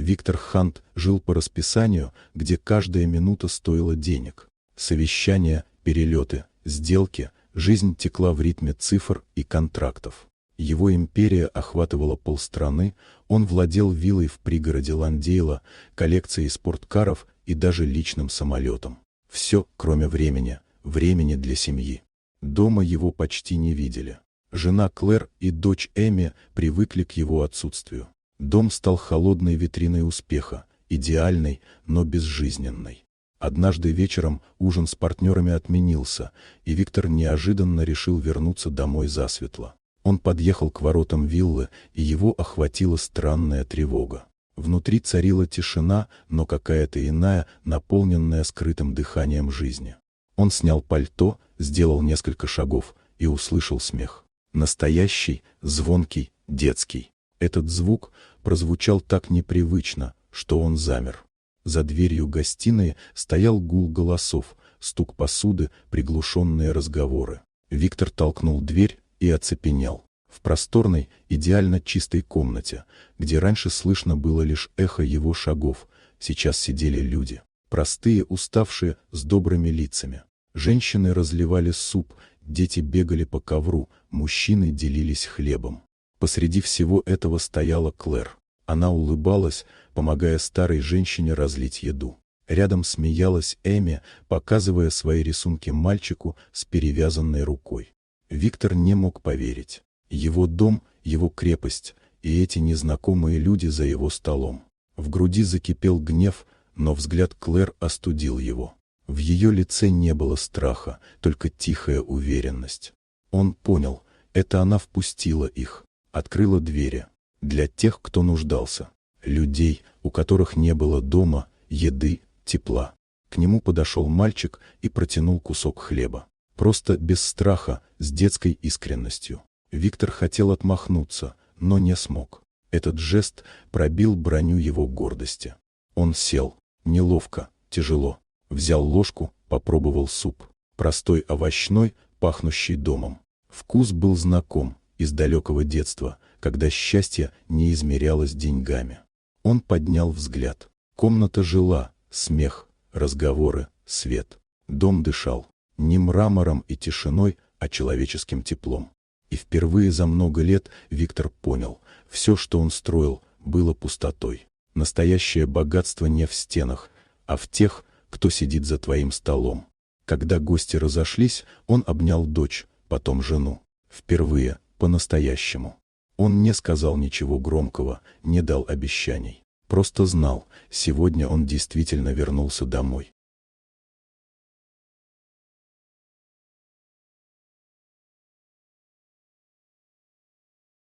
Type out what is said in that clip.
Виктор Хант жил по расписанию, где каждая минута стоила денег. Совещания, перелеты, сделки, жизнь текла в ритме цифр и контрактов. Его империя охватывала полстраны, он владел виллой в пригороде Ландейла, коллекцией спорткаров и даже личным самолетом. Все, кроме времени, времени для семьи. Дома его почти не видели. Жена Клэр и дочь Эми привыкли к его отсутствию. Дом стал холодной витриной успеха, идеальной, но безжизненной. Однажды вечером ужин с партнерами отменился, и Виктор неожиданно решил вернуться домой засветло. Он подъехал к воротам виллы, и его охватила странная тревога. Внутри царила тишина, но какая-то иная, наполненная скрытым дыханием жизни. Он снял пальто, сделал несколько шагов и услышал смех. Настоящий, звонкий, детский. Этот звук прозвучал так непривычно, что он замер. За дверью гостиной стоял гул голосов, стук посуды, приглушенные разговоры. Виктор толкнул дверь и оцепенел. В просторной, идеально чистой комнате, где раньше слышно было лишь эхо его шагов, сейчас сидели люди. Простые, уставшие, с добрыми лицами. Женщины разливали суп, дети бегали по ковру, мужчины делились хлебом. Посреди всего этого стояла Клэр. Она улыбалась, помогая старой женщине разлить еду. Рядом смеялась Эми, показывая свои рисунки мальчику с перевязанной рукой. Виктор не мог поверить. Его дом, его крепость и эти незнакомые люди за его столом. В груди закипел гнев, но взгляд Клэр остудил его. В ее лице не было страха, только тихая уверенность. Он понял, это она впустила их, открыла двери. Для тех, кто нуждался. Людей, у которых не было дома, еды, тепла. К нему подошел мальчик и протянул кусок хлеба. Просто без страха, с детской искренностью. Виктор хотел отмахнуться, но не смог. Этот жест пробил броню его гордости. Он сел, неловко, тяжело. Взял ложку, попробовал суп. Простой овощной, пахнущий домом. Вкус был знаком, из далекого детства, когда счастье не измерялось деньгами. Он поднял взгляд. Комната жила, смех, разговоры, свет. Дом дышал. Не мрамором и тишиной, а человеческим теплом. И впервые за много лет Виктор понял, все, что он строил, было пустотой. Настоящее богатство не в стенах, а в тех, кто сидит за твоим столом. Когда гости разошлись, он обнял дочь, потом жену. Впервые, по-настоящему. Он не сказал ничего громкого, не дал обещаний. Просто знал, сегодня он действительно вернулся домой.